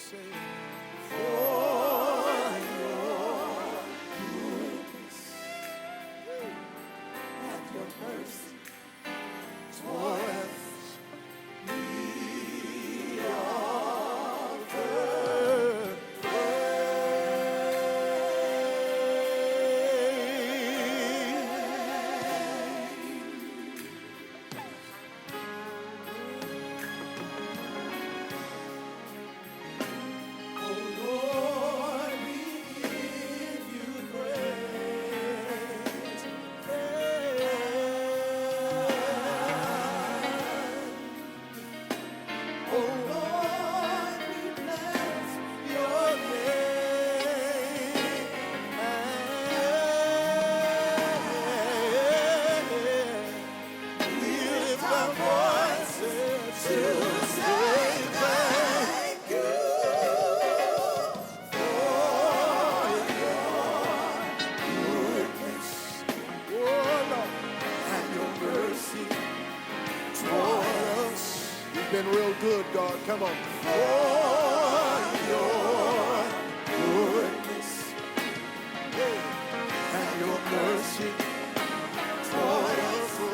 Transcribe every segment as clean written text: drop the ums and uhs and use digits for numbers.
say, for your goodness and your mercy toward us. Been real good, God. Come on. For your goodness and your mercy toward us. For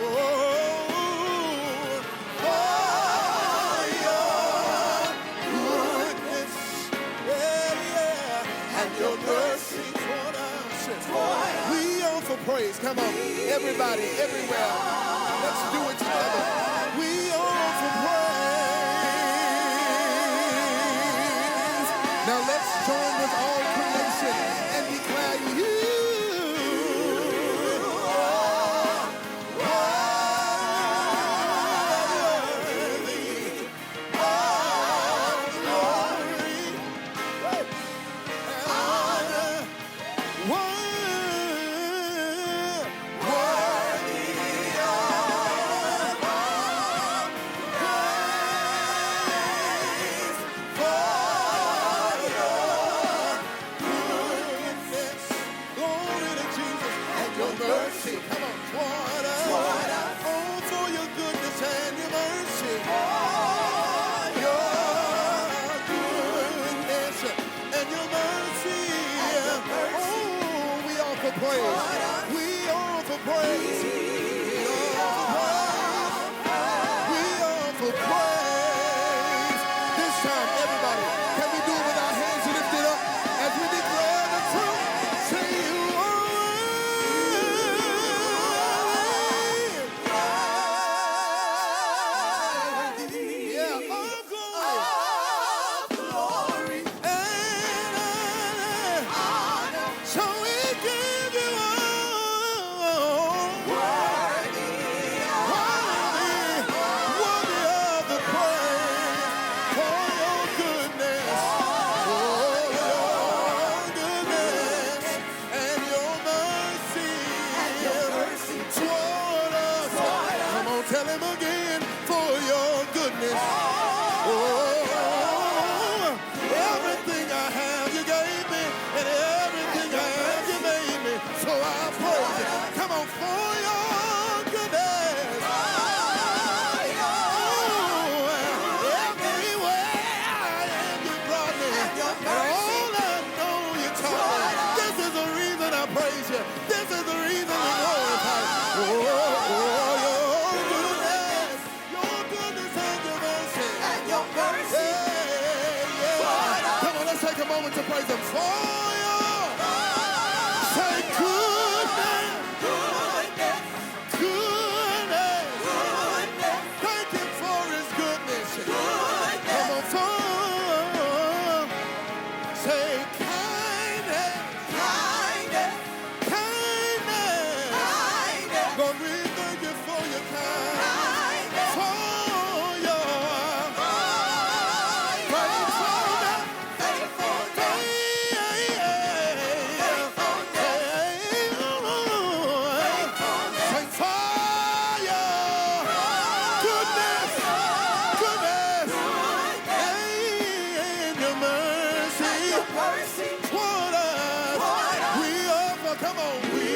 your goodness, and your mercy toward us. We offer praise. Come on. Everybody, everywhere. Let's do it together. We offer praise. Now let's join with all creation and declare you are worthy of glory and honor. Worthy of all praise for mercy, come on, toward us. Oh, for your goodness and your mercy. For your goodness and your mercy. Oh, we offer praise. We offer praise. We offer praise. This time, everybody, can we do it with our hands lifted up as we declare the truth? Say you are. Tell him again for your goodness. Oh, everything I have you gave me, and everything I have you made me. So I praise you. Come on, for your goodness. Oh, everywhere I am you brought me. And all I know you taught me. This is the reason I praise you. This is the reason we glorify you. Take a moment to praise him for your say goodness, goodness. Thank him for his goodness. Come on, for say kindness, kindness. Lord, we thank you for your kindness, for your come on, we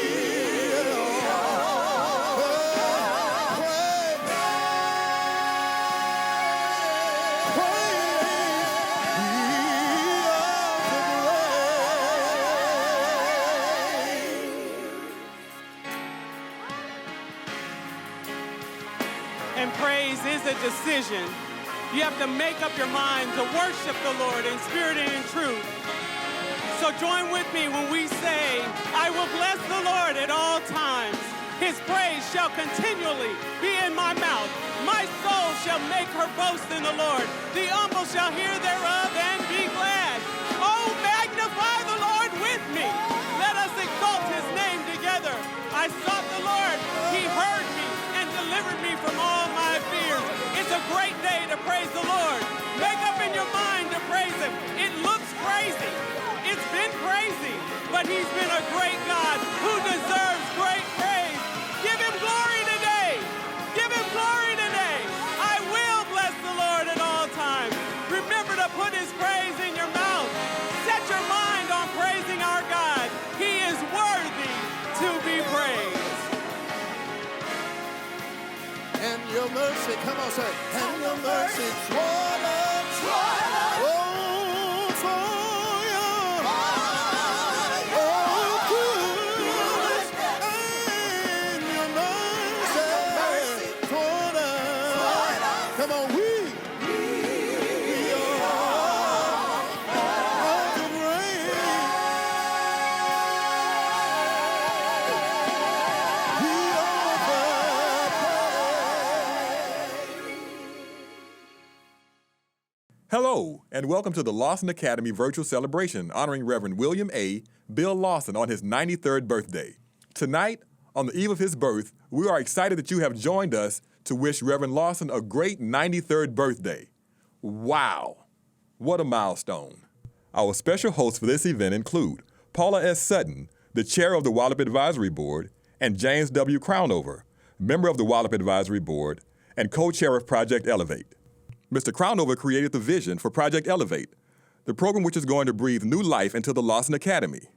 praise. And praise is a decision. You have to make up your mind to worship the Lord in spirit and in truth. So join with me when we say, I will bless the Lord at all times. His praise shall continually be in my mouth. My soul shall make her boast in the Lord. The humble shall hear thereof and be glad. Oh, magnify the Lord with me. Let us exalt his name together. I sought the Lord. He heard me and delivered me from all my fears. It's a great day to praise the Lord. Make up in your mind to praise him. It looks crazy. It's been crazy, but he's been a great God who deserves great praise. Give him glory today. Give him glory today. I will bless the Lord at all times. Remember to put his praise in your mouth. Set your mind on praising our God. He is worthy to be praised. And your mercy, come on, say, and your mercy toward us. Oh, for your good. And your mercy toward us. Come on, we are all to praise. We offer praise. Hello, and welcome to the Lawson Academy virtual celebration honoring Reverend William A. Bill Lawson on his 93rd birthday. Tonight, on the eve of his birth, we are excited that you have joined us to wish Reverend Lawson a great 93rd birthday. Wow, what a milestone. Our special hosts for this event include Paula S. Sutton, the chair of the Wallop Advisory Board, and James W. Crownover, member of the Wallop Advisory Board and co-chair of Project Elevate. Mr. Crownover created the vision for Project Elevate, the program which is going to breathe new life into the Lawson Academy.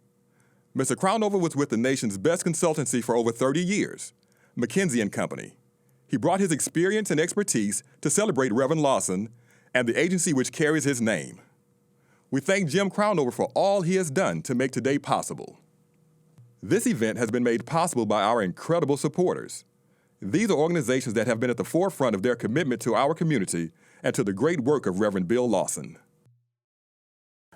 Mr. Crownover was with the nation's best consultancy for over 30 years, McKinsey & Company. He brought his experience and expertise to celebrate Reverend Lawson and the agency which carries his name. We thank Jim Crownover for all he has done to make today possible. This event has been made possible by our incredible supporters. These are organizations that have been at the forefront of their commitment to our community and to the great work of Reverend Bill Lawson.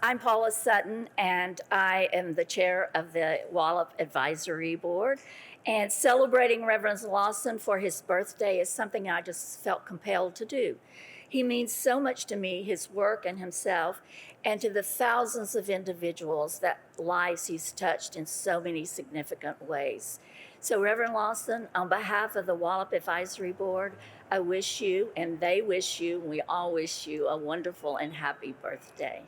I'm Paula Sutton, and I am the chair of the Wallop Advisory Board. And celebrating Reverend Lawson for his birthday is something I just felt compelled to do. He means so much to me, his work and himself, and to the thousands of individuals that lives he's touched in so many significant ways. So Reverend Lawson, on behalf of the Wallop Advisory Board, I wish you, and they wish you, and we all wish you a wonderful and happy birthday.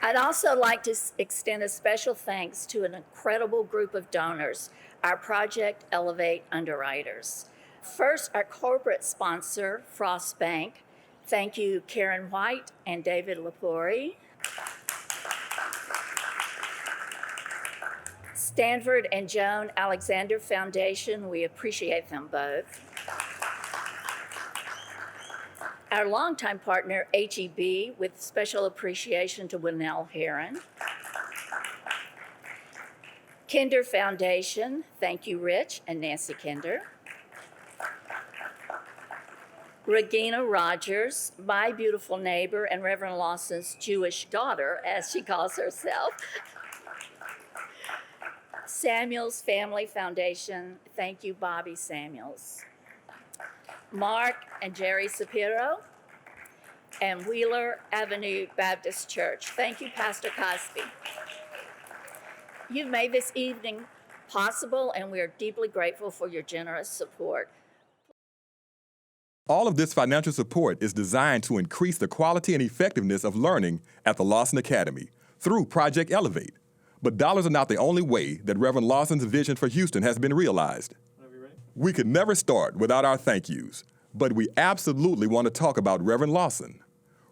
I'd also like to extend a special thanks to an incredible group of donors, our Project Elevate underwriters. First, our corporate sponsor, Frost Bank. Thank you, Karen White and David Lepori. Stanford and Joan Alexander Foundation, we appreciate them both. Our longtime partner, HEB, with special appreciation to Winnell Heron. Kinder Foundation, thank you, Rich and Nancy Kinder. Regina Rogers, my beautiful neighbor and Reverend Lawson's Jewish daughter, as she calls herself. Samuels Family Foundation, thank you, Bobby Samuels. Mark and Jerry Sapiro, and Wheeler Avenue Baptist Church. Thank you, Pastor Cosby. You've made this evening possible, and we are deeply grateful for your generous support. All of this financial support is designed to increase the quality and effectiveness of learning at the Lawson Academy through Project Elevate. But dollars are not the only way that Reverend Lawson's vision for Houston has been realized. We could never start without our thank yous, but we absolutely want to talk about Reverend Lawson.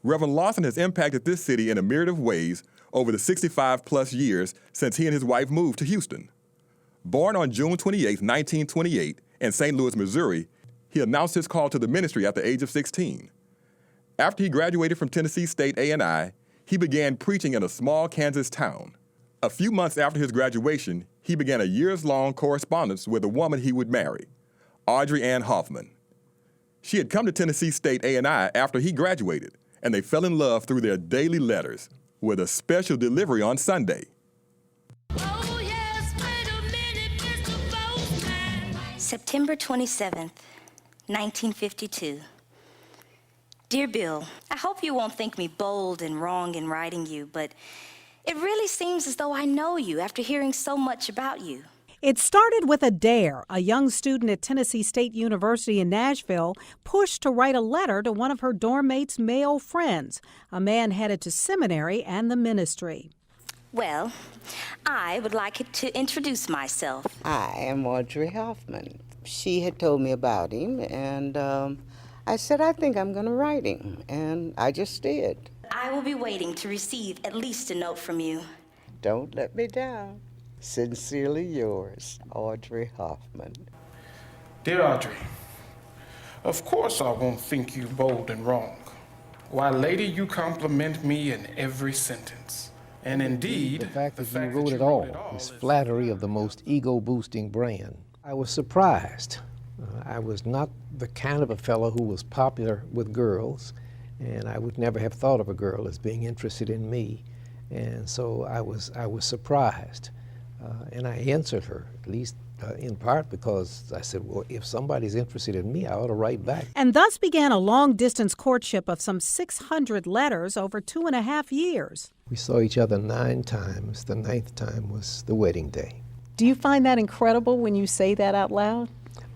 Reverend Lawson has impacted this city in a myriad of ways over the 65-plus years since he and his wife moved to Houston. Born on June 28, 1928, in St. Louis, Missouri, he announced his call to the ministry at the age of 16. After he graduated from Tennessee State A&I, he began preaching in a small Kansas town. A few months after his graduation, he began a years-long correspondence with a woman he would marry, Audrey Ann Hoffman. She had come to Tennessee State A&I after he graduated, and they fell in love through their daily letters with a special delivery on Sunday. Oh, yes, wait a minute, Mr. Postman. September 27th, 1952. Dear Bill, I hope you won't think me bold and wrong in writing you, but it really seems as though I know you after hearing so much about you. It started with a dare. A young student at Tennessee State University in Nashville pushed to write a letter to one of her dorm mates' male friends, a man headed to seminary and the ministry. Well, I would like to introduce myself. I am Audrey Hoffman. She had told me about him, and I said, I think I'm going to write him, and I just did. I will be waiting to receive at least a note from you. Don't let me down. Sincerely yours, Audrey Hoffman. Dear Audrey, of course I won't think you bold and wrong. Why, lady, you compliment me in every sentence. And indeed, the fact that you wrote it all is flattery of the most ego-boosting brand. I was surprised. I was not the kind of a fellow who was popular with girls, and I would never have thought of a girl as being interested in me. And so I was surprised. And I answered her, at least in part because I said, well, if somebody's interested in me, I ought to write back. And thus began a long-distance courtship of some 600 letters over 2.5 years. We saw each other 9 times. The 9th time was the wedding day. Do you find that incredible when you say that out loud?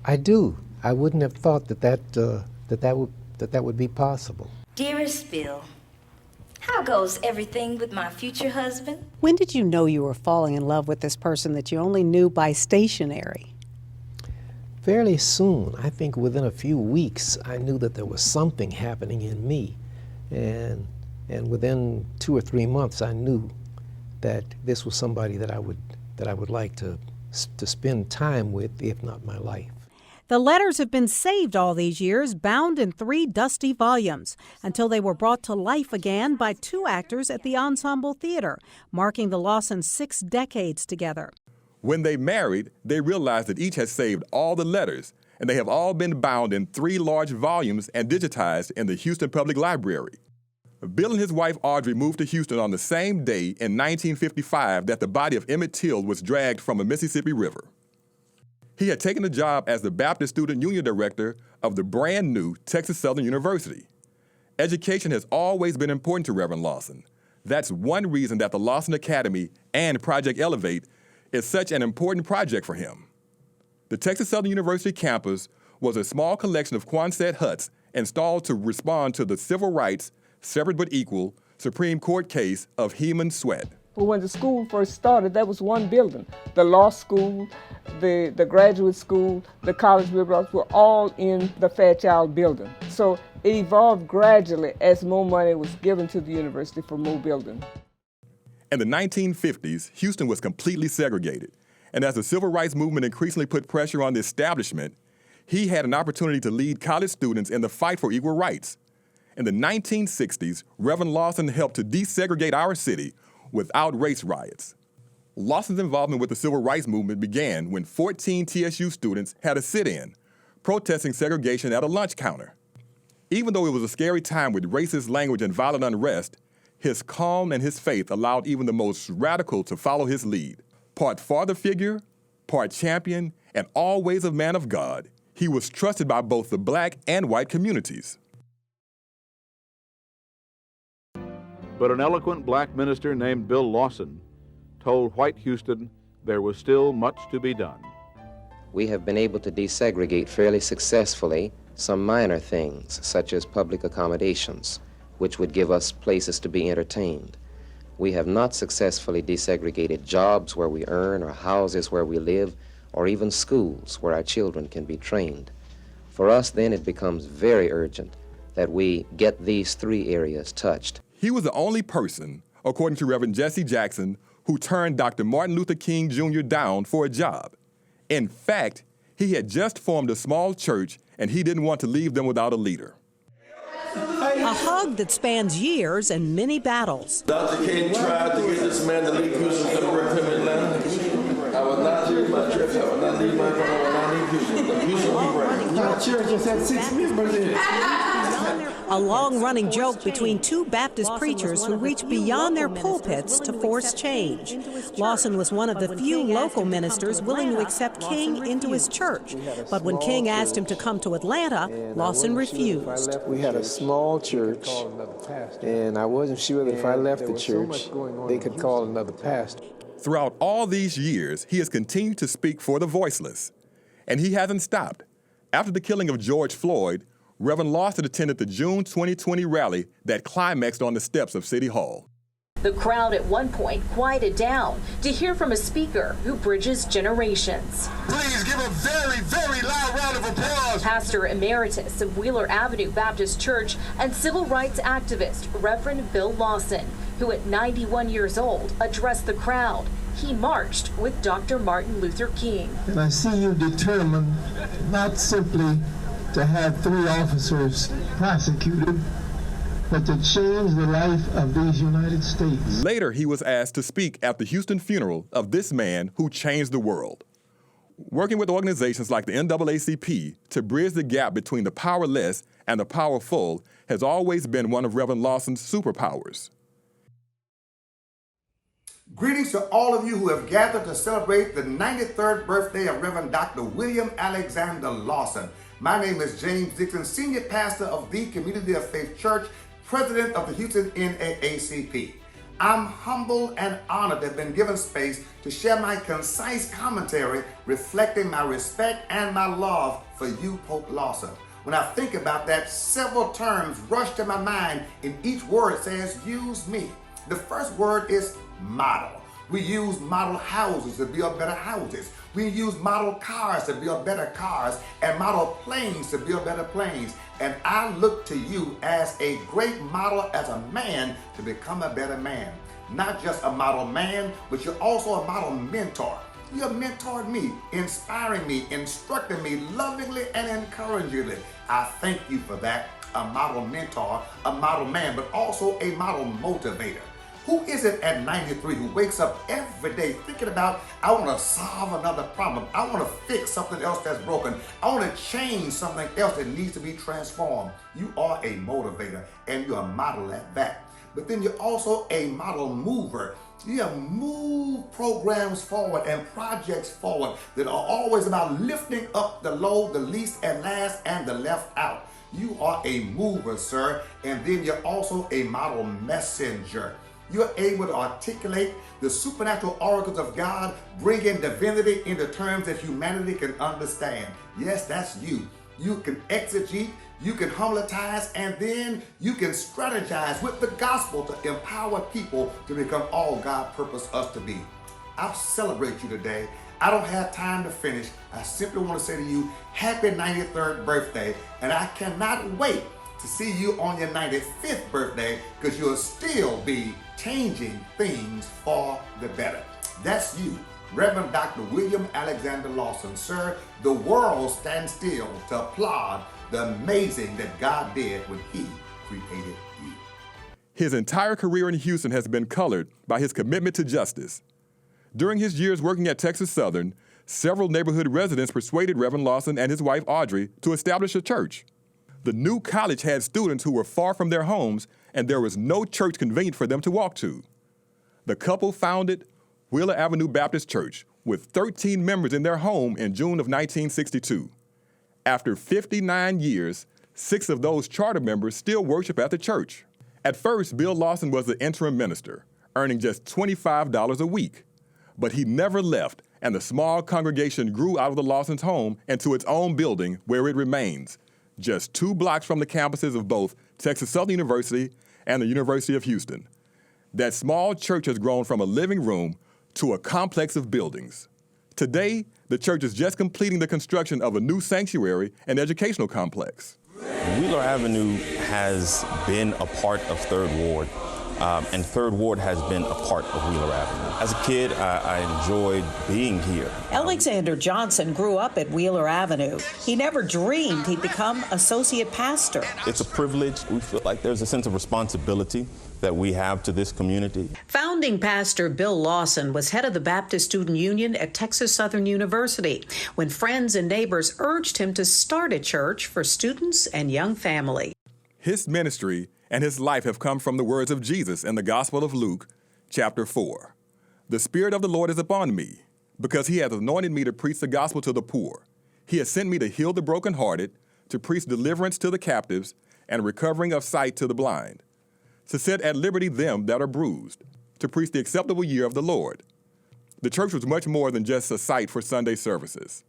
I do. I wouldn't have thought that would be possible. Dearest Bill, how goes everything with my future husband? When did you know you were falling in love with this person that you only knew by stationery? Fairly soon. I think within a few weeks, I knew that there was something happening in me. And within 2 or 3 months, I knew that this was somebody that I would like to spend time with, if not my life. The letters have been saved all these years, bound in 3 dusty volumes, until they were brought to life again by 2 actors at the Ensemble Theater, marking the Lawsons' 6 decades together. When they married, they realized that each had saved all the letters, and they have all been bound in 3 large volumes and digitized in the Houston Public Library. Bill and his wife Audrey moved to Houston on the same day in 1955 that the body of Emmett Till was dragged from the Mississippi River. He had taken a job as the Baptist Student Union Director of the brand new Texas Southern University. Education has always been important to Reverend Lawson. That's one reason that the Lawson Academy and Project Elevate is such an important project for him. The Texas Southern University campus was a small collection of Quonset huts installed to respond to the civil rights, separate but equal, Supreme Court case of Heman Sweat. Well, when the school first started, that was one building. The law school, the graduate school, the college buildings were all in the Fairchild building. So it evolved gradually as more money was given to the university for more building. In the 1950s, Houston was completely segregated. And as the civil rights movement increasingly put pressure on the establishment, he had an opportunity to lead college students in the fight for equal rights. In the 1960s, Reverend Lawson helped to desegregate our city without race riots. Lawson's involvement with the civil rights movement began when 14 TSU students had a sit-in, protesting segregation at a lunch counter. Even though it was a scary time with racist language and violent unrest, his calm and his faith allowed even the most radical to follow his lead. Part father figure, part champion, and always a man of God, he was trusted by both the black and white communities. But an eloquent black minister named Bill Lawson told white Houston there was still much to be done. We have been able to desegregate fairly successfully some minor things, such as public accommodations, which would give us places to be entertained. We have not successfully desegregated jobs where we earn, or houses where we live, or even schools where our children can be trained. For us, then, it becomes very urgent that we get these 3 areas touched. He was the only person, according to Reverend Jesse Jackson, who turned Dr. Martin Luther King Jr. down for a job. In fact, he had just formed a small church and he didn't want to leave them without a leader. Hey, A hug that spans years and many battles. Dr. King tried to get this man to leave Houston to bring him in Atlanta. I would not leave my church. I would not leave my home. I would not leave Houston. Houston will be right. My church just had 6 members in it. A long-running joke between two Baptist preachers who reach beyond their pulpits to force change. Lawson was one of the few local ministers willing to accept King into his church. But when King asked him to come to Atlanta, Lawson refused. We had a small church, and I wasn't sure that if I left the church, they could call another pastor. Throughout all these years, he has continued to speak for the voiceless. And he hasn't stopped. After the killing of George Floyd, Reverend Lawson attended the June 2020 rally that climaxed on the steps of City Hall. The crowd at one point quieted down to hear from a speaker who bridges generations. Please give a very, very loud round of applause. Pastor Emeritus of Wheeler Avenue Baptist Church and civil rights activist Reverend Bill Lawson, who at 91 years old addressed the crowd. He marched with Dr. Martin Luther King. And I see you determined not simply to have 3 officers prosecuted, but to change the life of these United States. Later, he was asked to speak at the Houston funeral of this man who changed the world. Working with organizations like the NAACP to bridge the gap between the powerless and the powerful has always been one of Reverend Lawson's superpowers. Greetings to all of you who have gathered to celebrate the 93rd birthday of Reverend Dr. William Alexander Lawson. My name is James Dixon, Senior Pastor of the Community of Faith Church, President of the Houston NAACP. I'm humbled and honored to have been given space to share my concise commentary reflecting my respect and my love for you, Pope Lawson. When I think about that, several terms rush to my mind, and each word says, use me. The first word is model. We use model houses to build better houses. We use model cars to build better cars, and model planes to build better planes. And I look to you as a great model, as a man, to become a better man. Not just a model man, but you're also a model mentor. You have mentored me, inspiring me, instructing me lovingly and encouragingly. I thank you for that. A model mentor, a model man, but also a model motivator. Who is it at 93 who wakes up every day thinking about, I want to solve another problem. I want to fix something else that's broken. I want to change something else that needs to be transformed. You are a motivator, and you're a model at that. But then you're also a model mover. You have moved programs forward and projects forward that are always about lifting up the low, the least and last, and the left out. You are a mover, sir, and then you're also a model messenger. You're able to articulate the supernatural oracles of God, bringing divinity into terms that humanity can understand. Yes, that's you. You can exegete, you can homiletize, and then you can strategize with the gospel to empower people to become all God purposed us to be. I celebrate you today. I don't have time to finish. I simply want to say to you, happy 93rd birthday, and I cannot wait to see you on your 95th birthday, because you'll still be changing things for the better. That's you, Reverend Dr. William Alexander Lawson. Sir, the world stands still to applaud the amazing that God did when He created you. His entire career in Houston has been colored by his commitment to justice. During his years working at Texas Southern, several neighborhood residents persuaded Reverend Lawson and his wife Audrey to establish a church. The new college had students who were far from their homes, and there was no church convenient for them to walk to. The couple founded Wheeler Avenue Baptist Church with 13 members in their home in June of 1962. After 59 years, 6 of those charter members still worship at the church. At first, Bill Lawson was the interim minister, earning just $25 a week. But he never left, and the small congregation grew out of the Lawson's home into its own building, where it remains, just 2 blocks from the campuses of both Texas Southern University and the University of Houston. That small church has grown from a living room to a complex of buildings. Today, the church is just completing the construction of a new sanctuary and educational complex. Wheeler Avenue has been a part of Third Ward and Third Ward has been a part of Wheeler Avenue. As a kid, I enjoyed being here. Alexander Johnson grew up at Wheeler Avenue. He never dreamed he'd become associate pastor. It's a privilege. We feel like there's a sense of responsibility that we have to this community. Founding Pastor Bill Lawson was head of the Baptist Student Union at Texas Southern University when friends and neighbors urged him to start a church for students and young families. His ministry and his life have come from the words of Jesus in the Gospel of Luke, chapter 4. The Spirit of the Lord is upon me, because he has anointed me to preach the gospel to the poor. He has sent me to heal the brokenhearted, to preach deliverance to the captives, and recovering of sight to the blind, to set at liberty them that are bruised, to preach the acceptable year of the Lord. The church was much more than just a site for Sunday services.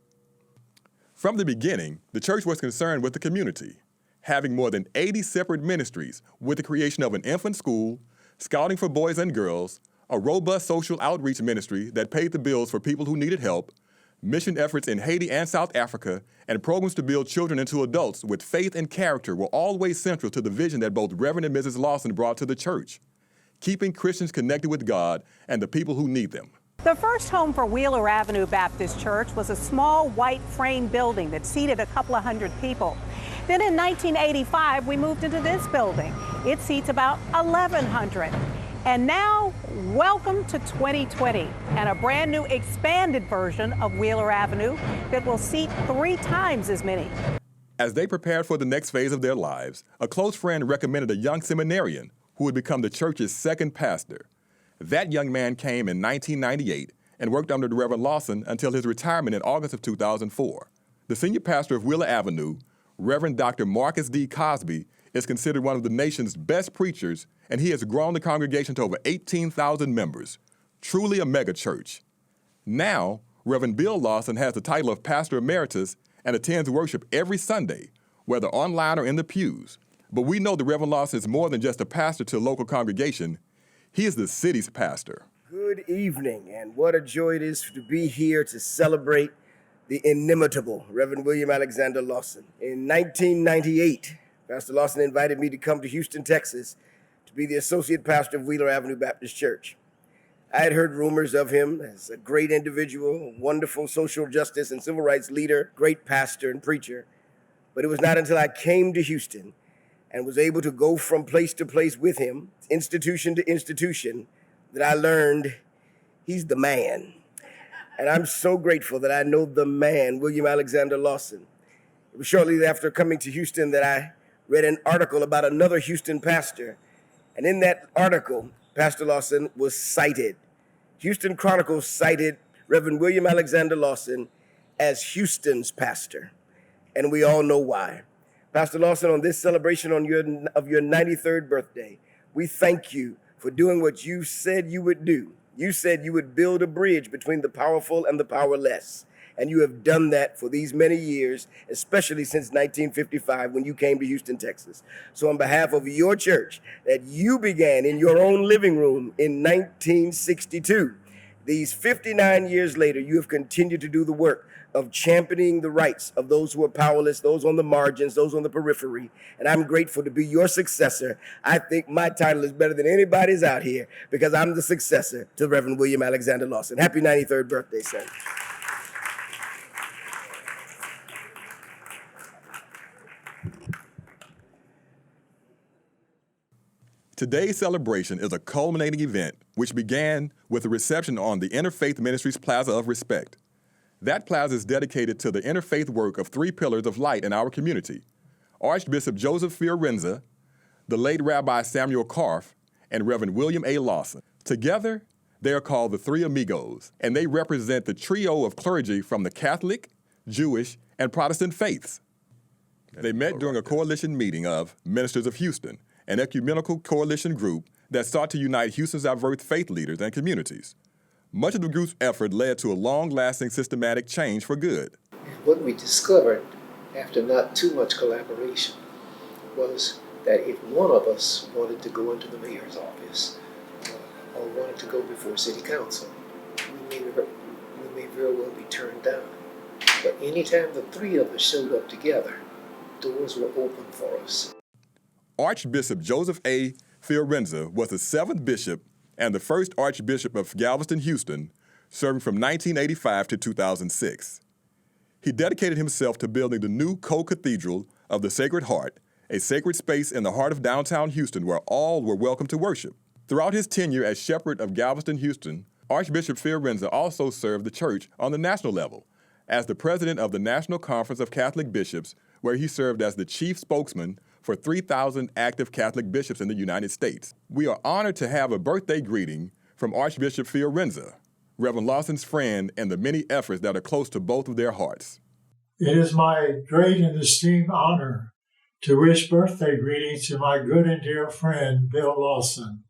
From the beginning, the church was concerned with the community, having more than 80 separate ministries with the creation of an infant school, scouting for boys and girls, a robust social outreach ministry that paid the bills for people who needed help, mission efforts in Haiti and South Africa, and programs to build children into adults with faith and character were always central to the vision that both Reverend and Mrs. Lawson brought to the church, keeping Christians connected with God and the people who need them. The first home for Wheeler Avenue Baptist Church was a small white frame building that seated a couple of hundred people. Then in 1985, we moved into this building. It seats about 1,100. And now, welcome to 2020 and a brand new expanded version of Wheeler Avenue that will seat 3 times as many. As they prepared for the next phase of their lives, a close friend recommended a young seminarian who would become the church's second pastor. That young man came in 1998 and worked under the Reverend Lawson until his retirement in August of 2004. The senior pastor of Wheeler Avenue, Reverend Dr. Marcus D. Cosby, is considered one of the nation's best preachers, and he has grown the congregation to over 18,000 members. Truly a mega church. Now, Reverend Bill Lawson has the title of Pastor Emeritus and attends worship every Sunday, whether online or in the pews. But we know the Reverend Lawson is more than just a pastor to a local congregation. He is the city's pastor. Good evening, and what a joy it is to be here to celebrate the inimitable Reverend William Alexander Lawson. In 1998, Pastor Lawson invited me to come to Houston, Texas, to be the associate pastor of Wheeler Avenue Baptist Church. I had heard rumors of him as a great individual, a wonderful social justice and civil rights leader, great pastor and preacher. But it was not until I came to Houston and was able to go from place to place with him, institution to institution, that I learned he's the man. And I'm so grateful that I know the man, William Alexander Lawson. It was shortly after coming to Houston that I read an article about another Houston pastor. And in that article, Pastor Lawson was cited. Houston Chronicle cited Reverend William Alexander Lawson as Houston's pastor. And we all know why. Pastor Lawson, on this celebration of your 93rd birthday, we thank you for doing what you said you would do. You said you would build a bridge between the powerful and the powerless. And you have done that for these many years, especially since 1955 when you came to Houston, Texas. So on behalf of your church that you began in your own living room in 1962, these 59 years later, you have continued to do the work of championing the rights of those who are powerless, those on the margins, those on the periphery. And I'm grateful to be your successor. I think my title is better than anybody's out here because I'm the successor to Reverend William Alexander Lawson. Happy 93rd birthday, sir. Today's celebration is a culminating event which began with a reception on the Interfaith Ministries Plaza of Respect. That plaza is dedicated to the interfaith work of 3 pillars of light in our community: Archbishop Joseph Fiorenza, the late Rabbi Samuel Karff, and Reverend William A. Lawson. Together, they are called the Three Amigos, and they represent the trio of clergy from the Catholic, Jewish, and Protestant faiths. They met during a coalition meeting of Ministers of Houston, an ecumenical coalition group that sought to unite Houston's diverse faith leaders and communities. Much of the group's effort led to a long-lasting systematic change for good. What we discovered after not too much collaboration was that if one of us wanted to go into the mayor's office or wanted to go before city council, we may very well be turned down. But anytime the 3 of us showed up together, doors were open for us. Archbishop Joseph A. Fiorenza was the 7th bishop and the first Archbishop of Galveston, Houston, serving from 1985 to 2006. He dedicated himself to building the new co-cathedral of the Sacred Heart, a sacred space in the heart of downtown Houston where all were welcome to worship. Throughout his tenure as shepherd of Galveston, Houston, Archbishop Fiorenza also served the church on the national level as the president of the National Conference of Catholic Bishops, where he served as the chief spokesman for 3,000 active Catholic bishops in the United States. We are honored to have a birthday greeting from Archbishop Fiorenza, Reverend Lawson's friend, and the many efforts that are close to both of their hearts. It is my great and esteemed honor to wish birthday greetings to my good and dear friend, Bill Lawson.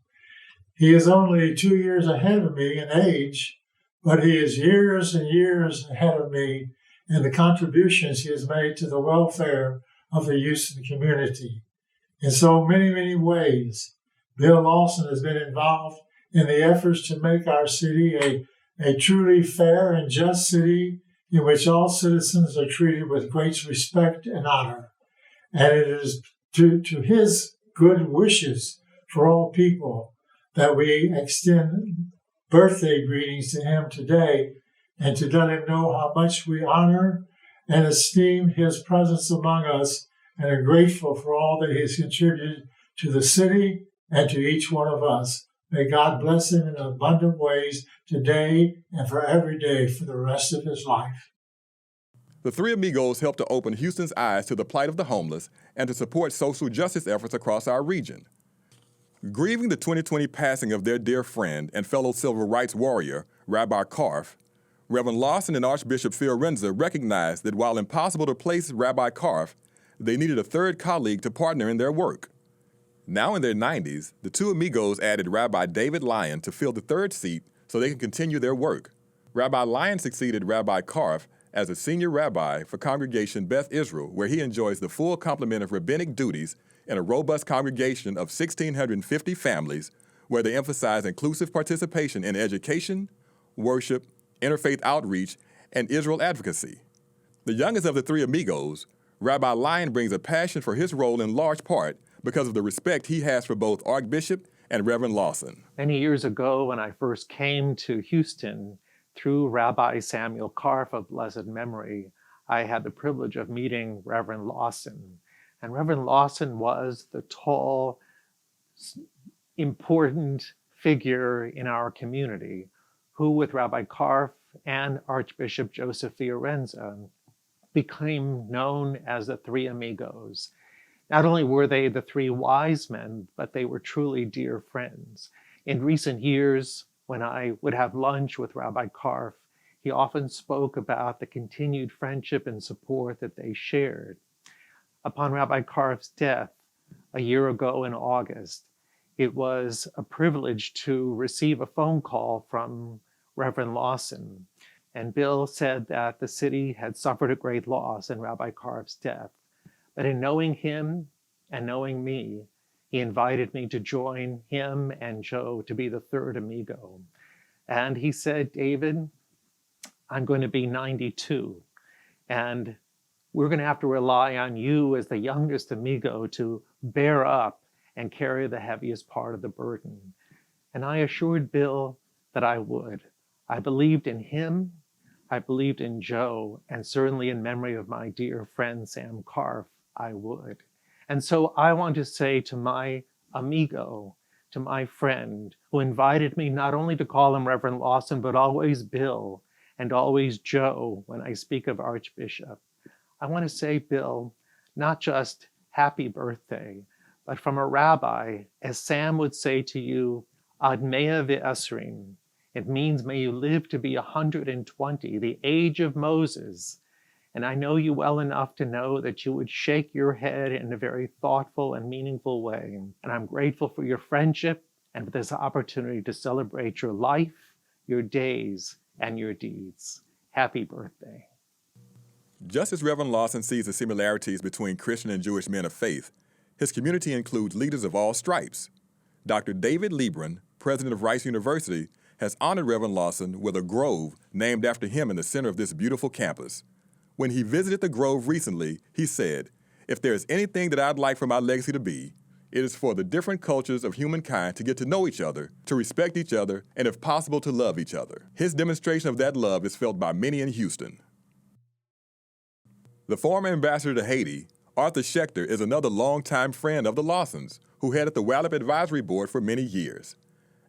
He is only 2 years ahead of me in age, but he is years and years ahead of me in the contributions he has made to the welfare of the Houston community. In so many, many ways, Bill Lawson has been involved in the efforts to make our city a truly fair and just city in which all citizens are treated with great respect and honor. And it is to his good wishes for all people that we extend birthday greetings to him today and to let him know how much we honor and esteem his presence among us and are grateful for all that he has contributed to the city and to each one of us. May God bless him in abundant ways today and for every day for the rest of his life. The Three Amigos helped to open Houston's eyes to the plight of the homeless and to support social justice efforts across our region. Grieving the 2020 passing of their dear friend and fellow civil rights warrior, Rabbi Karff, Reverend Lawson and Archbishop Fiorenza recognized that while impossible to place Rabbi Karff, they needed a third colleague to partner in their work. Now in their 90s, the two amigos added Rabbi David Lyon to fill the third seat so they can continue their work. Rabbi Lyon succeeded Rabbi Karff as a senior rabbi for Congregation Beth Israel, where he enjoys the full complement of rabbinic duties in a robust congregation of 1,650 families, where they emphasize inclusive participation in education, worship, interfaith outreach, and Israel advocacy. The youngest of the Three Amigos, Rabbi Lyon brings a passion for his role in large part because of the respect he has for both Archbishop and Reverend Lawson. Many years ago, when I first came to Houston, through Rabbi Samuel Karff of blessed memory, I had the privilege of meeting Reverend Lawson. And Reverend Lawson was the tall, important figure in our community who, with Rabbi Karff and Archbishop Joseph Fiorenza, became known as the Three Amigos. Not only were they the three wise men, but they were truly dear friends. In recent years, when I would have lunch with Rabbi Karff, he often spoke about the continued friendship and support that they shared. Upon Rabbi Karff's death a year ago in August, it was a privilege to receive a phone call from Reverend Lawson. And Bill said that the city had suffered a great loss in Rabbi Karff's death. But in knowing him and knowing me, he invited me to join him and Joe to be the third amigo. And he said, David, I'm going to be 92, and we're going to have to rely on you as the youngest amigo to bear up and carry the heaviest part of the burden. And I assured Bill that I would. I believed in him, I believed in Joe, and certainly in memory of my dear friend Sam Karff, I would. And so I want to say to my amigo, to my friend, who invited me not only to call him Reverend Lawson, but always Bill and always Joe when I speak of Archbishop, I want to say, Bill, not just happy birthday, but from a rabbi, as Sam would say to you, ad mea ve'esrim. It means may you live to be 120, the age of Moses. And I know you well enough to know that you would shake your head in a very thoughtful and meaningful way. And I'm grateful for your friendship and for this opportunity to celebrate your life, your days, and your deeds. Happy birthday. Just as Reverend Lawson sees the similarities between Christian and Jewish men of faith, his community includes leaders of all stripes. Dr. David Lebron, president of Rice University, has honored Reverend Lawson with a grove named after him in the center of this beautiful campus. When he visited the grove recently, he said, "If there is anything that I'd like for my legacy to be, It is for the different cultures of humankind to get to know each other, to respect each other, and if possible, to love each other. His demonstration of that love is felt by many in Houston. The former ambassador to Haiti, Arthur Schechter, is another longtime friend of the Lawsons, who headed the WALIP Advisory Board for many years.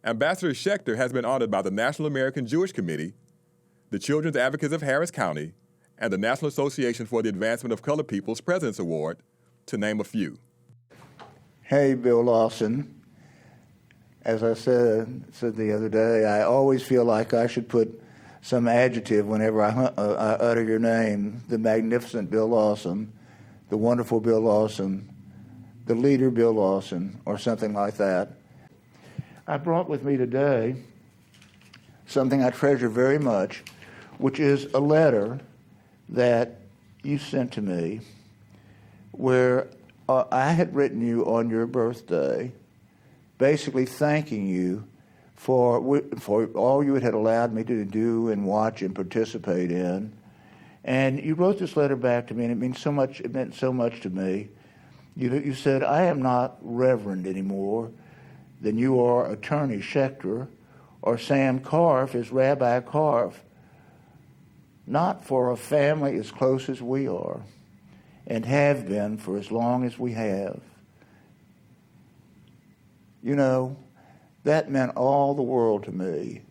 Ambassador Schechter has been honored by the National American Jewish Committee, the Children's Advocates of Harris County, and the National Association for the Advancement of Colored People's President's Award, to name a few. Hey, Bill Lawson. As I said the other day, I always feel like I should put some adjective whenever I utter your name. The magnificent Bill Lawson, the wonderful Bill Lawson, the leader Bill Lawson, or something like that. I brought with me today something I treasure very much, which is a letter that you sent to me where I had written you on your birthday, basically thanking you for all you had allowed me to do and watch and participate in. And you wrote this letter back to me, and it meant so much to me. You said, I am not reverend anymore than you are Attorney Schechter, or Sam Carf is Rabbi Carf, not for a family as close as we are, and have been for as long as we have. You know, that meant all the world to me,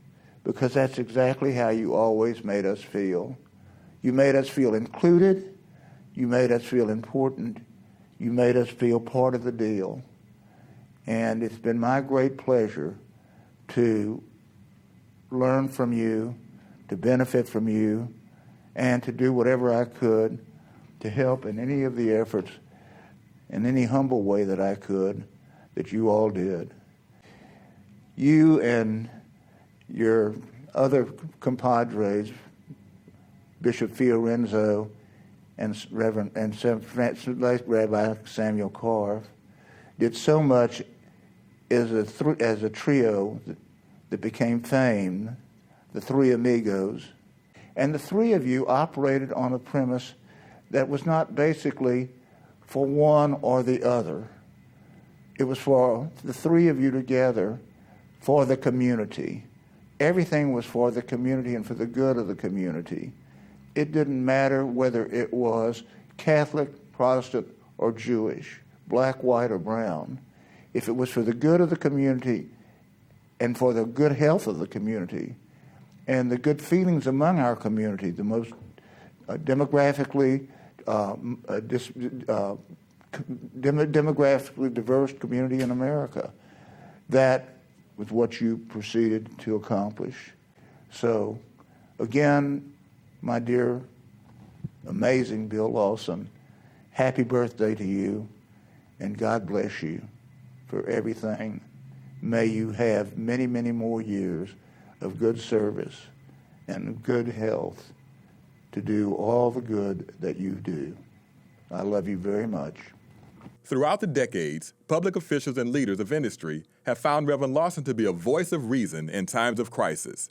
because that's exactly how you always made us feel. You made us feel included, you made us feel important, you made us feel part of the deal. And it's been my great pleasure to learn from you, to benefit from you, and to do whatever I could to help in any of the efforts, in any humble way that I could, that you all did. You and your other compadres, Bishop Fiorenzo and Rabbi Samuel Carf, did so much as a trio that became famed, the Three Amigos. And the three of you operated on a premise that was not basically for one or the other. It was for the three of you together for the community. Everything was for the community and for the good of the community. It didn't matter whether it was Catholic, Protestant, or Jewish, black, white, or brown. If it was for the good of the community and for the good health of the community and the good feelings among our community, the most demographically diverse community in America, that was what you proceeded to accomplish. So, again, my dear, amazing Bill Lawson, happy birthday to you, and God bless you for everything. May you have many, many more years of good service and good health to do all the good that you do. I love you very much. Throughout the decades, public officials and leaders of industry have found Reverend Lawson to be a voice of reason in times of crisis.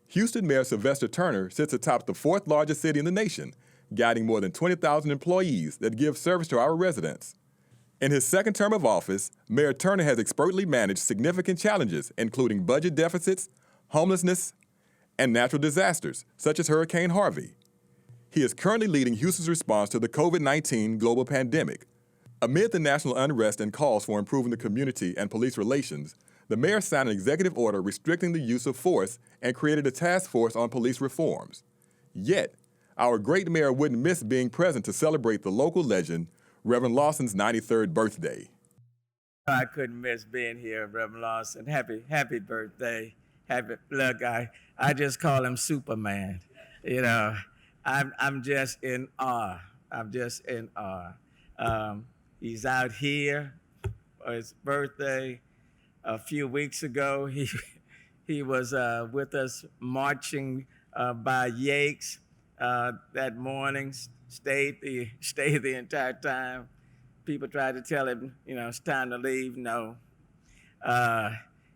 Houston Mayor Sylvester Turner sits atop the fourth largest city in the nation, guiding more than 20,000 employees that give service to our residents. In his second term of office, Mayor Turner has expertly managed significant challenges, including budget deficits, homelessness, and natural disasters, such as Hurricane Harvey. He is currently leading Houston's response to the COVID-19 global pandemic. Amid the national unrest and calls for improving the community and police relations, the mayor signed an executive order restricting the use of force and created a task force on police reforms. Yet, our great mayor wouldn't miss being present to celebrate the local legend, Reverend Lawson's 93rd birthday. I couldn't miss being here, Reverend Lawson. Happy birthday. Look, I just call him Superman. You know, I'm just in awe. He's out here for his birthday. A few weeks ago, he was with us marching by Yakes that morning. Stayed the entire time. People tried to tell him, it's time to leave. No.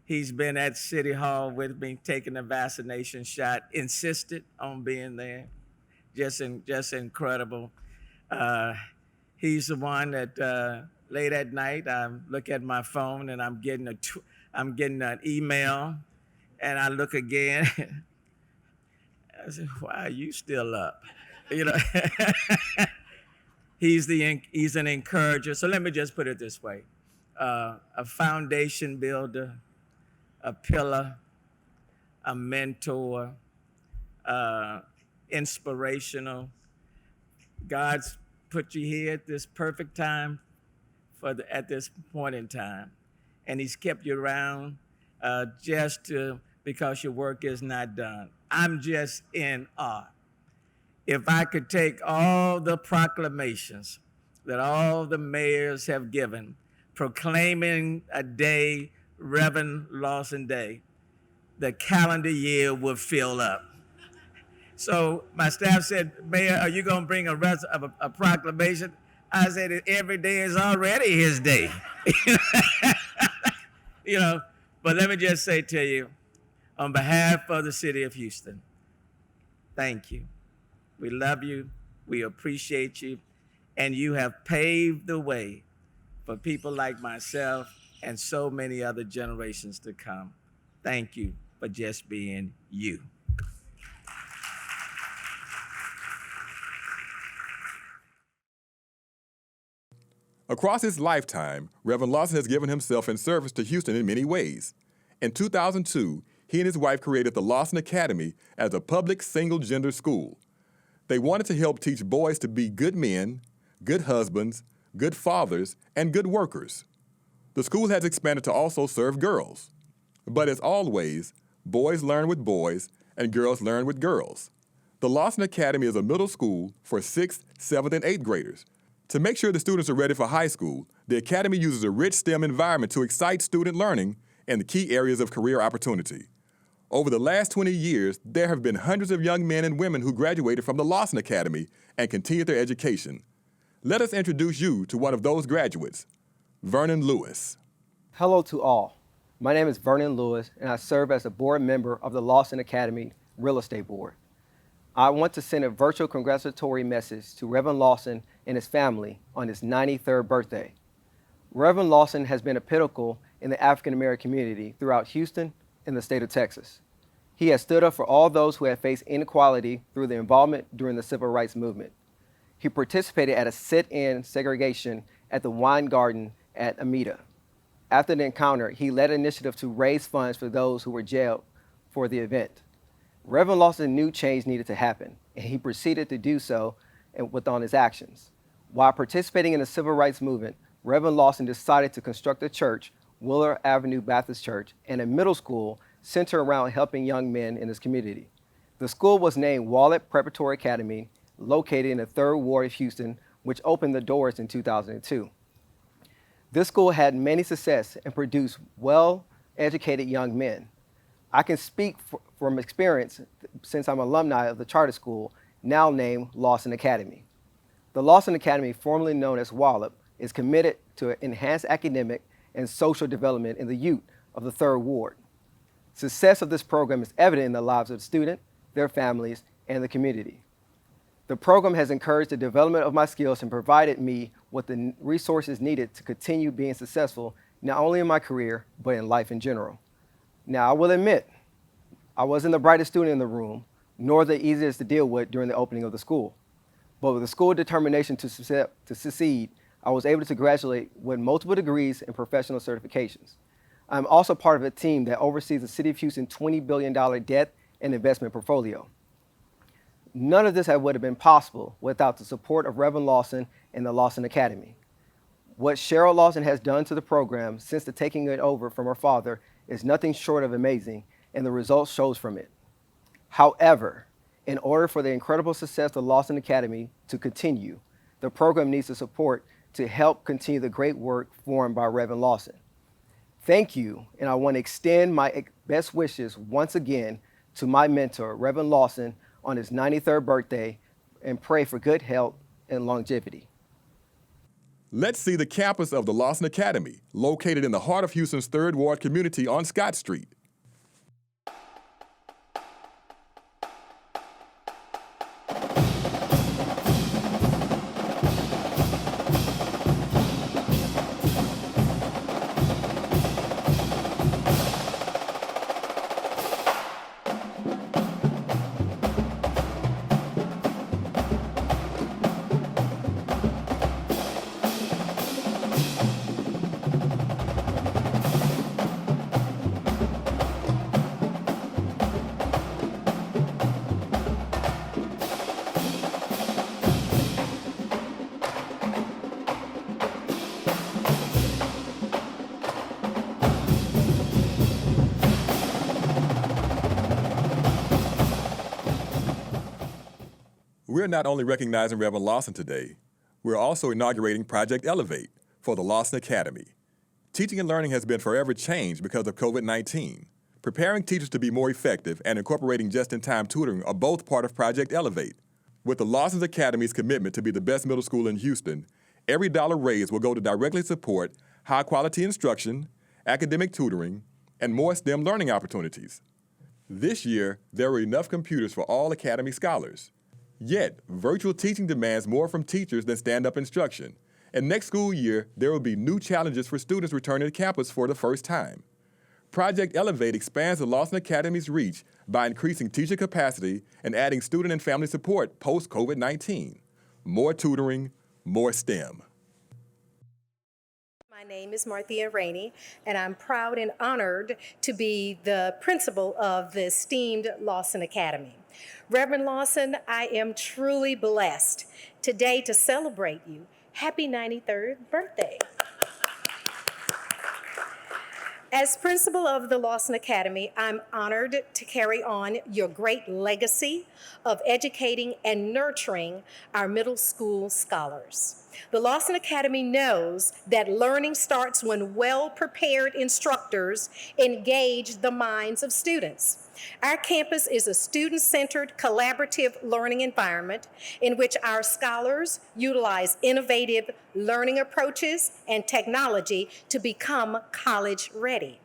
He's been at City Hall with me, taking the vaccination shot, insisted on being there. Just incredible. He's the one that late at night, I look at my phone and I'm getting an email, and I look again. I said, "Why are you still up?" You know, he's an encourager. So let me just put it this way: a foundation builder, a pillar, a mentor, inspirational. God's put you here at this perfect time at this point in time. And he's kept you around because your work is not done. I'm just in awe. If I could take all the proclamations that all the mayors have given, proclaiming a day, Reverend Lawson Day, the calendar year would fill up. So my staff said, "Mayor, are you going to bring a proclamation?" I said, "Every day is already his day." You know, but let me just say to you, on behalf of the city of Houston, thank you. We love you. We appreciate you. And you have paved the way for people like myself and so many other generations to come. Thank you for just being you. Across his lifetime, Reverend Lawson has given himself in service to Houston in many ways. In 2002, he and his wife created the Lawson Academy as a public single-gender school. They wanted to help teach boys to be good men, good husbands, good fathers, and good workers. The school has expanded to also serve girls. But as always, boys learn with boys and girls learn with girls. The Lawson Academy is a middle school for 6th, 7th, and 8th graders. To make sure the students are ready for high school, the Academy uses a rich STEM environment to excite student learning in the key areas of career opportunity. Over the last 20 years, there have been hundreds of young men and women who graduated from the Lawson Academy and continued their education. Let us introduce you to one of those graduates, Vernon Lewis. Hello to all. My name is Vernon Lewis, and I serve as a board member of the Lawson Academy Real Estate Board. I want to send a virtual congratulatory message to Reverend Lawson and his family on his 93rd birthday. Reverend Lawson has been a pinnacle in the African American community throughout Houston and the state of Texas. He has stood up for all those who have faced inequality through their involvement during the civil rights movement. He participated at a sit-in segregation at the Wine Garden at Amita. After the encounter, he led an initiative to raise funds for those who were jailed for the event. Reverend Lawson knew change needed to happen, and he proceeded to do so on his actions. While participating in the civil rights movement, Reverend Lawson decided to construct a church, Wheeler Avenue Baptist Church, and a middle school centered around helping young men in his community. The school was named Wallet Preparatory Academy, located in the 3rd Ward of Houston, which opened the doors in 2002. This school had many success and produced well-educated young men. I can speak from experience since I'm an alumni of the charter school, now named Lawson Academy. The Lawson Academy, formerly known as Wallop, is committed to enhance academic and social development in the youth of the 3rd Ward. Success of this program is evident in the lives of the students, their families, and the community. The program has encouraged the development of my skills and provided me with the resources needed to continue being successful, not only in my career, but in life in general. Now, I will admit, I wasn't the brightest student in the room, nor the easiest to deal with during the opening of the school. But with the school's determination to succeed, I was able to graduate with multiple degrees and professional certifications. I'm also part of a team that oversees the City of Houston $20 billion debt and investment portfolio. None of this would have been possible without the support of Reverend Lawson and the Lawson Academy. What Cheryl Lawson has done to the program since the taking it over from her father is nothing short of amazing, and the results shows from it. However, in order for the incredible success of the Lawson Academy to continue, the program needs the support to help continue the great work formed by Reverend Lawson. Thank you, and I want to extend my best wishes once again to my mentor, Reverend Lawson, on his 93rd birthday, and pray for good health and longevity. Let's see the campus of the Lawson Academy, located in the heart of Houston's 3rd Ward community on Scott Street. We're not only recognizing Reverend Lawson today, we're also inaugurating Project Elevate for the Lawson Academy. Teaching and learning has been forever changed because of COVID-19. Preparing teachers to be more effective and incorporating just-in-time tutoring are both part of Project Elevate. With the Lawson Academy's commitment to be the best middle school in Houston, every dollar raised will go to directly support high-quality instruction, academic tutoring, and more STEM learning opportunities. This year, there were enough computers for all Academy scholars. Yet, virtual teaching demands more from teachers than stand-up instruction. And next school year, there will be new challenges for students returning to campus for the first time. Project Elevate expands the Lawson Academy's reach by increasing teacher capacity and adding student and family support post-COVID-19. More tutoring, more STEM. My name is Marthea Rainey, and I'm proud and honored to be the principal of the esteemed Lawson Academy. Reverend Lawson, I am truly blessed today to celebrate you. Happy 93rd birthday. As principal of the Lawson Academy, I'm honored to carry on your great legacy of educating and nurturing our middle school scholars. The Lawson Academy knows that learning starts when well-prepared instructors engage the minds of students. Our campus is a student-centered, collaborative learning environment in which our scholars utilize innovative learning approaches and technology to become college ready.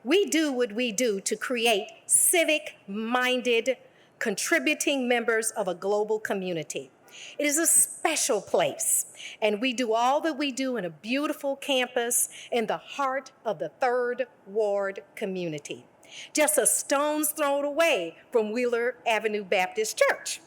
We do what we do to create civic-minded, contributing members of a global community. It is a special place, and we do all that we do in a beautiful campus in the heart of the 3rd Ward community, just a stone's throw away from Wheeler Avenue Baptist Church.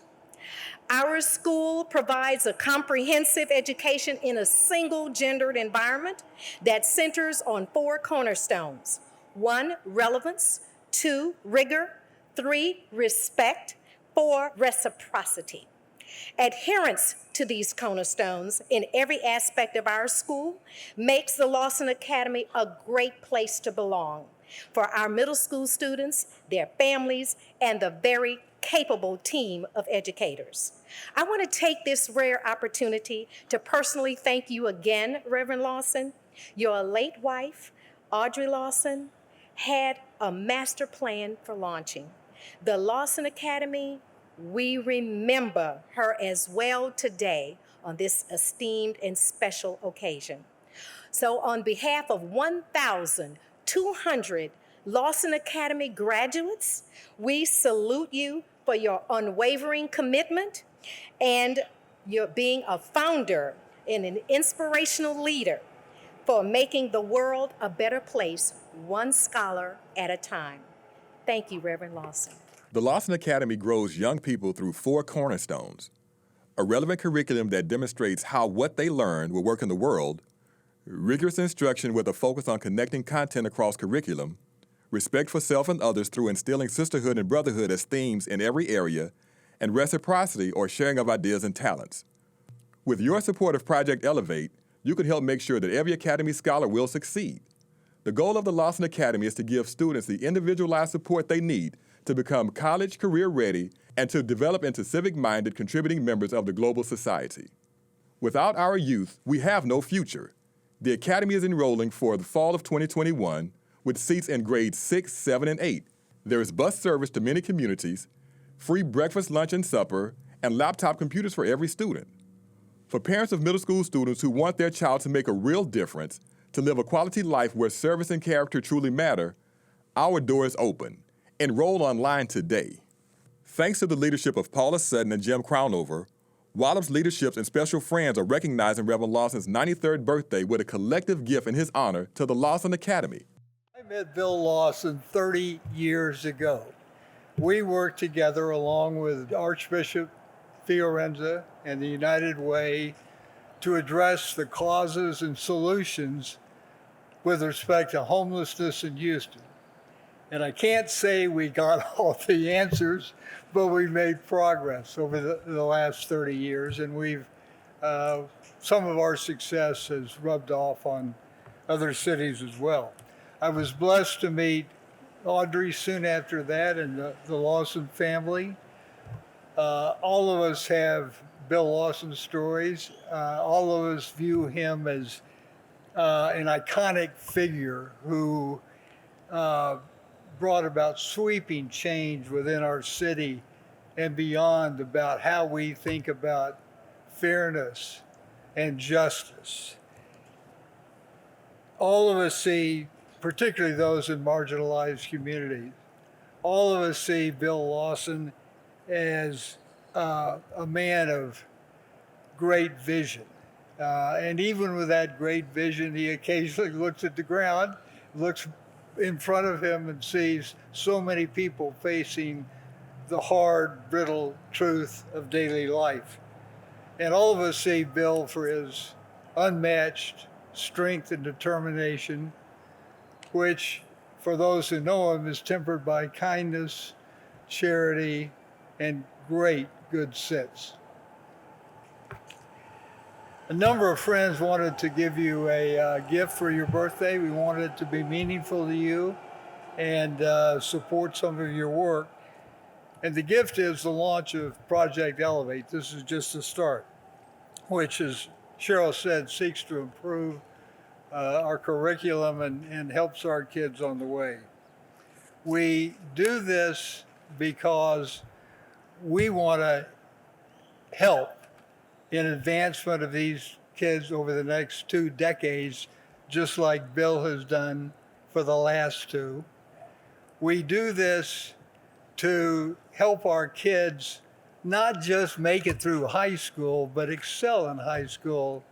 Our school provides a comprehensive education in a single gendered environment that centers on 4 cornerstones. 1, relevance. 2, rigor. 3, respect. 4, reciprocity. Adherence to these cornerstones in every aspect of our school makes the Lawson Academy a great place to belong for our middle school students, their families, and the very capable team of educators. I want to take this rare opportunity to personally thank you again, Reverend Lawson. Your late wife, Audrey Lawson, had a master plan for launching the Lawson Academy. We remember her as well today on this esteemed and special occasion. So on behalf of 1,200 Lawson Academy graduates, we salute you for your unwavering commitment and your being a founder and an inspirational leader for making the world a better place, one scholar at a time. Thank you, Reverend Lawson. The Lawson Academy grows young people through 4 cornerstones: a relevant curriculum that demonstrates how what they learn will work in the world, rigorous instruction with a focus on connecting content across curriculum, respect for self and others through instilling sisterhood and brotherhood as themes in every area, and reciprocity or sharing of ideas and talents. With your support of Project Elevate, you can help make sure that every Academy scholar will succeed. The goal of the Lawson Academy is to give students the individualized support they need to become college career ready and to develop into civic-minded contributing members of the global society. Without our youth, we have no future. The Academy is enrolling for the fall of 2021 with seats in grades 6, 7, and 8. There is bus service to many communities, free breakfast, lunch, and supper, and laptop computers for every student. For parents of middle school students who want their child to make a real difference, to live a quality life where service and character truly matter, our door is open. Enroll online today. Thanks to the leadership of Paula Sutton and Jim Crownover, Wallop's leaderships and special friends are recognizing Reverend Lawson's 93rd birthday with a collective gift in his honor to the Lawson Academy. I met Bill Lawson 30 years ago. We worked together along with Archbishop Fiorenza and the United Way to address the causes and solutions with respect to homelessness in Houston. And I can't say we got all the answers, but we made progress over the last 30 years, and we've some of our success has rubbed off on other cities as well. I was blessed to meet Audrey soon after that and the Lawson family. All of us have Bill Lawson stories. All of us view him as an iconic figure who brought about sweeping change within our city and beyond about how we think about fairness and justice. All of us see, particularly those in marginalized communities, all of us see Bill Lawson as a man of great vision. And even with that great vision, he occasionally looks at the ground, looks in front of him and sees so many people facing the hard, brittle truth of daily life. And all of us see Bill for his unmatched strength and determination, which, for those who know him, is tempered by kindness, charity, and great good sense. A number of friends wanted to give you a gift for your birthday. We wanted it to be meaningful to you and support some of your work. And the gift is the launch of Project Elevate. This is just the start, which, as Cheryl said, seeks to improve our curriculum and helps our kids on the way. We do this because we want to help in advancement of these kids over the next 2 decades, just like Bill has done for the last 2. We do this to help our kids not just make it through high school, but excel in high school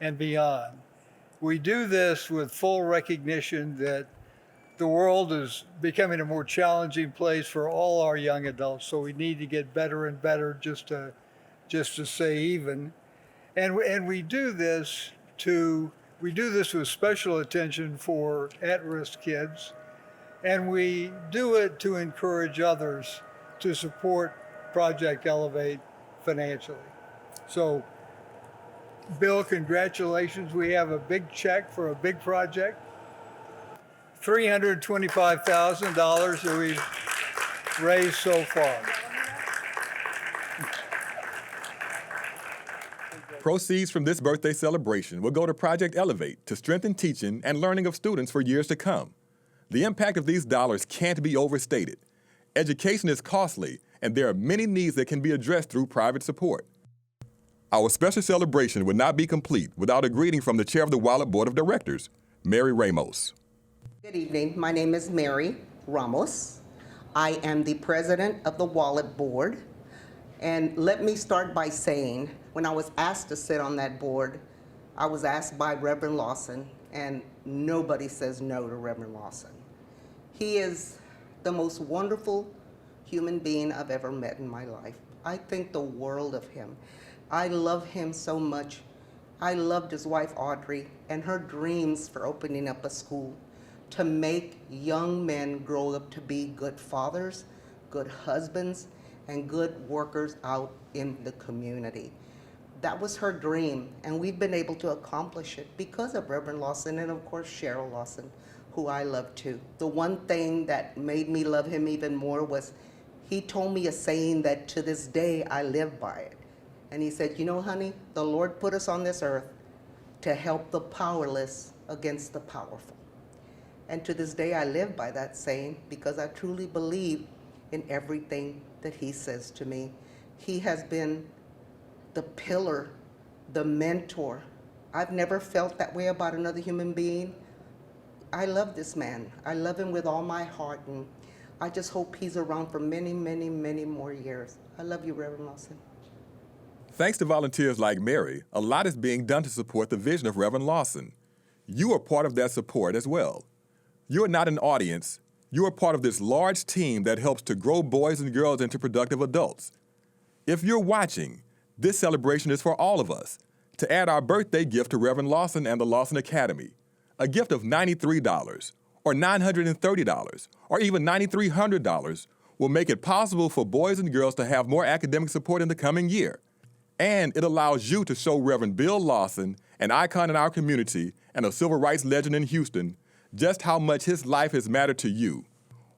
and beyond. We do this with full recognition that the world is becoming a more challenging place for all our young adults, so we need to get better and better just to stay even. And we do this with special attention for at-risk kids, and we do it to encourage others to support Project Elevate financially. So, Bill, congratulations. We have a big check for a big project. $325,000 that we've raised so far. Proceeds from this birthday celebration will go to Project Elevate to strengthen teaching and learning of students for years to come. The impact of these dollars can't be overstated. Education is costly, and there are many needs that can be addressed through private support. Our special celebration would not be complete without a greeting from the chair of the Wallet Board of Directors, Mary Ramos. Good evening. My name is Mary Ramos. I am the president of the Wallet Board. And let me start by saying, when I was asked to sit on that board, I was asked by Reverend Lawson, and nobody says no to Reverend Lawson. He is the most wonderful human being I've ever met in my life. I think the world of him. I love him so much. I loved his wife, Audrey, and her dreams for opening up a school to make young men grow up to be good fathers, good husbands, and good workers out in the community. That was her dream, and we've been able to accomplish it because of Reverend Lawson and, of course, Cheryl Lawson, who I love too. The one thing that made me love him even more was he told me a saying that to this day I live by it. And he said, you know, honey, the Lord put us on this earth to help the powerless against the powerful. And to this day I live by that saying because I truly believe in everything that he says to me. He has been the pillar, the mentor. I've never felt that way about another human being. I love this man. I love him with all my heart, and I just hope he's around for many, many, many more years. I love you, Reverend Lawson. Thanks to volunteers like Mary, a lot is being done to support the vision of Reverend Lawson. You are part of that support as well. You are not an audience. You are part of this large team that helps to grow boys and girls into productive adults. If you're watching, this celebration is for all of us to add our birthday gift to Reverend Lawson and the Lawson Academy. A gift of $93 or $930 or even $9,300 will make it possible for boys and girls to have more academic support in the coming year. And it allows you to show Reverend Bill Lawson, an icon in our community and a civil rights legend in Houston, just how much his life has mattered to you.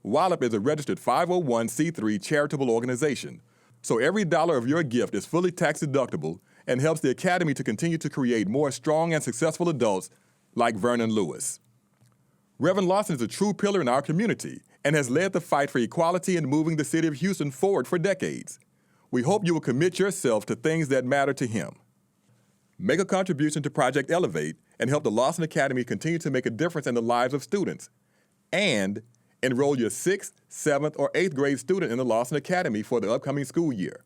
WALLOP is a registered 501c3 charitable organization. So every dollar of your gift is fully tax deductible and helps the Academy to continue to create more strong and successful adults like Vernon Lewis. Reverend Lawson is a true pillar in our community and has led the fight for equality and moving the city of Houston forward for decades. We hope you will commit yourself to things that matter to him. Make a contribution to Project Elevate and help the Lawson Academy continue to make a difference in the lives of students. And enroll your 6th, 7th, or 8th grade student in the Lawson Academy for the upcoming school year.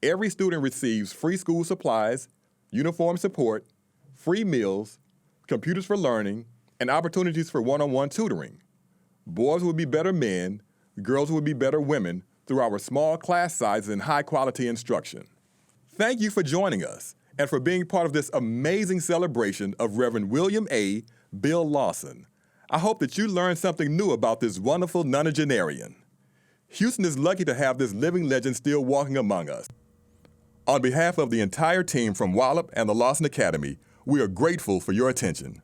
Every student receives free school supplies, uniform support, free meals, computers for learning, and opportunities for one-on-one tutoring. Boys will be better men, girls will be better women through our small class sizes and high-quality instruction. Thank you for joining us and for being part of this amazing celebration of Reverend William A. Bill Lawson. I hope that you learned something new about this wonderful nonagenarian. Houston is lucky to have this living legend still walking among us. On behalf of the entire team from Wallop and the Lawson Academy, we are grateful for your attention.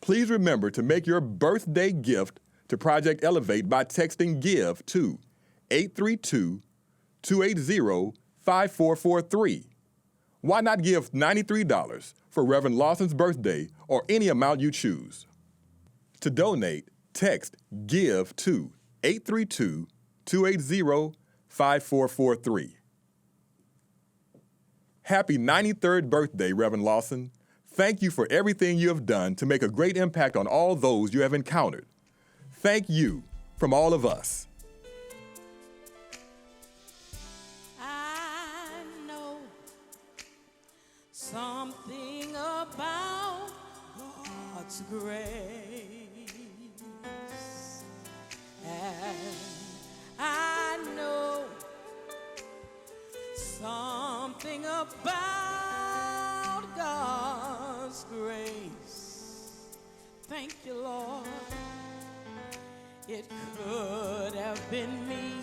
Please remember to make your birthday gift to Project Elevate by texting GIVE to 832-280-5443. Why not give $93 for Reverend Lawson's birthday or any amount you choose? To donate, text GIVE to 832-280-5443. Happy 93rd birthday, Reverend Lawson. Thank you for everything you have done to make a great impact on all those you have encountered. Thank you from all of us. I know something about God's grace. And I know something about God's grace. Thank you, Lord. It could have been me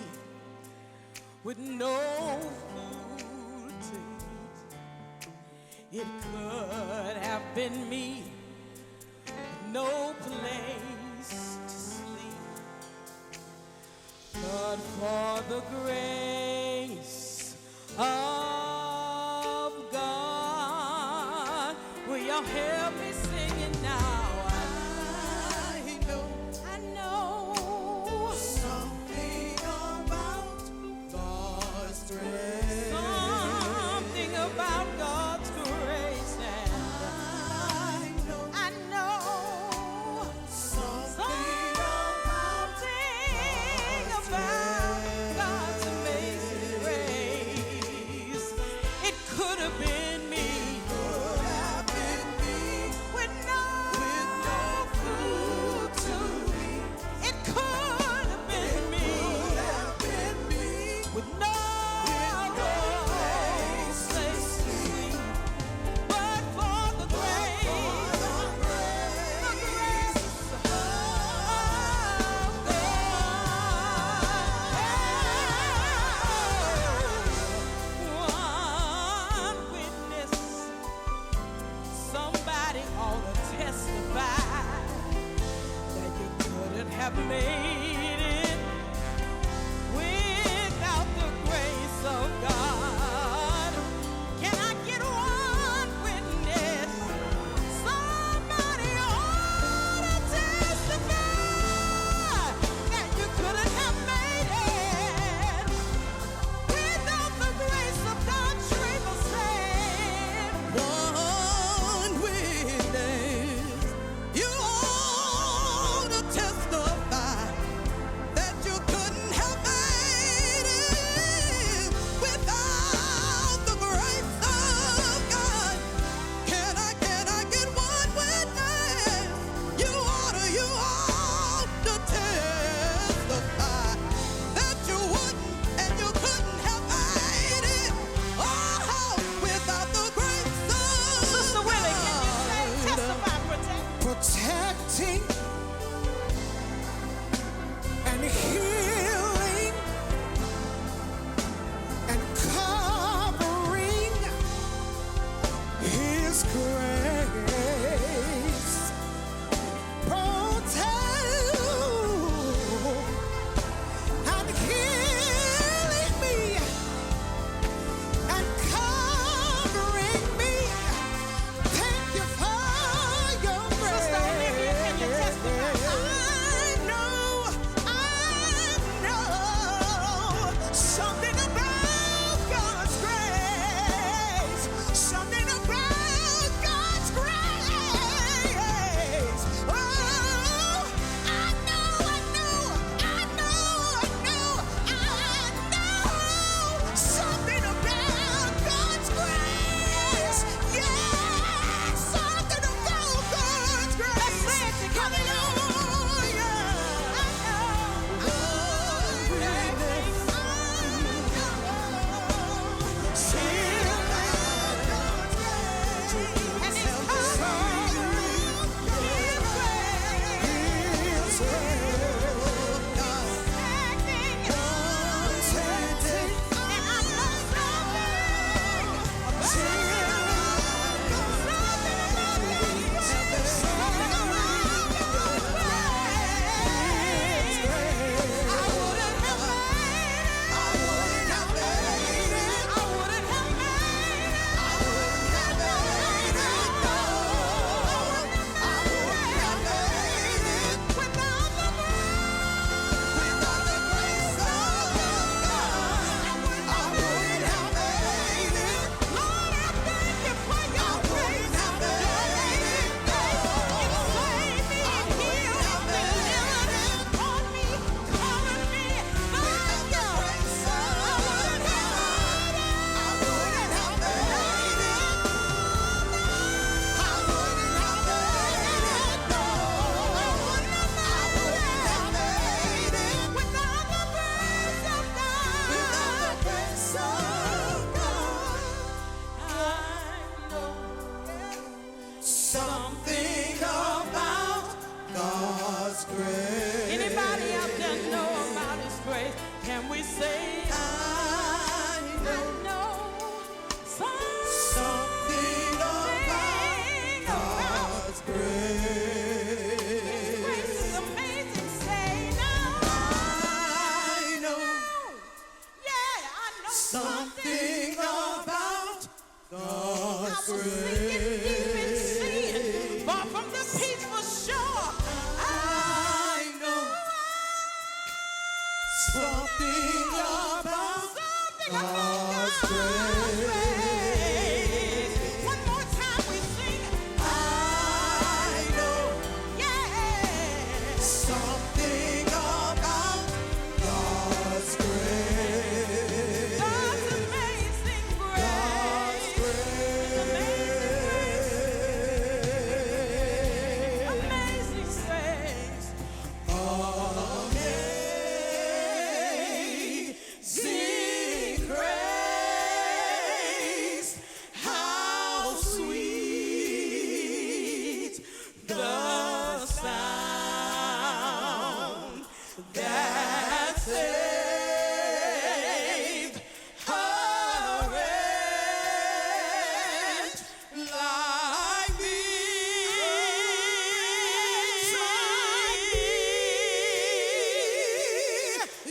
with no food to eat. It could have been me with no place to sleep. But for the grace of God, will y'all help me singing now? I know something about God's grace. Something about God's grace. And I know something about God's was sinking deep in sin, far from the peaceful shore. I know something about God's grace. One more time we sing. I know, yeah, something about God's grace. God's amazing grace. Amazing grace. Amazing grace. How sweet the sound that saved a wretch like me.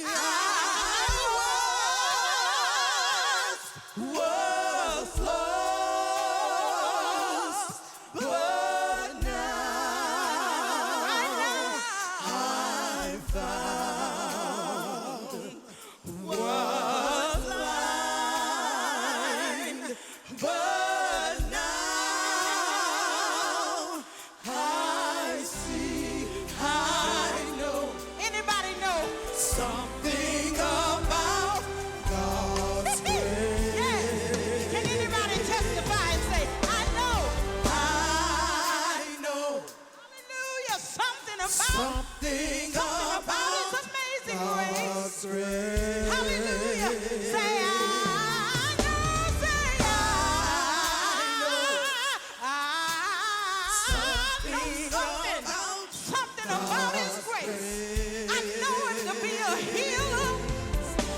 I was lost, but now I'm found. Was blind, but now I see. I know. Anybody know something about God's grace? Yeah. Can anybody testify and say, I know? I know. Hallelujah. Something about His amazing God's grace. Hallelujah. Say, I know. Say, I know something about His grace. I know Him to be a healer.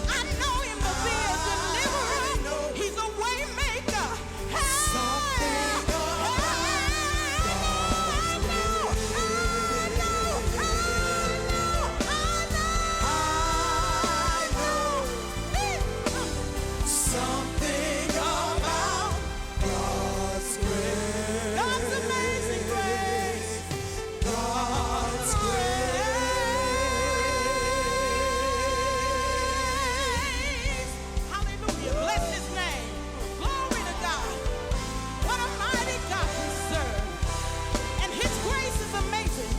I know Him to be a deliverer. He's a way maker. Something about God's grace. God's amazing grace. God's grace. Hallelujah. Bless His name. Glory to God. What a mighty God we serve. And His grace is amazing.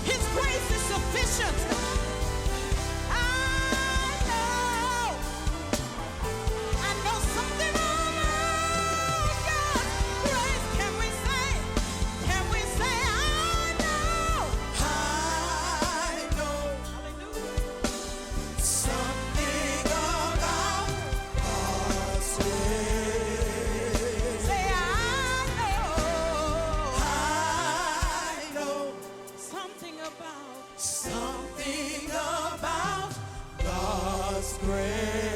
His grace is sufficient. I know something about God's grace. Can we say, I know? I know. Hallelujah. Something about God's grace. Say, I know. Something about God's grace.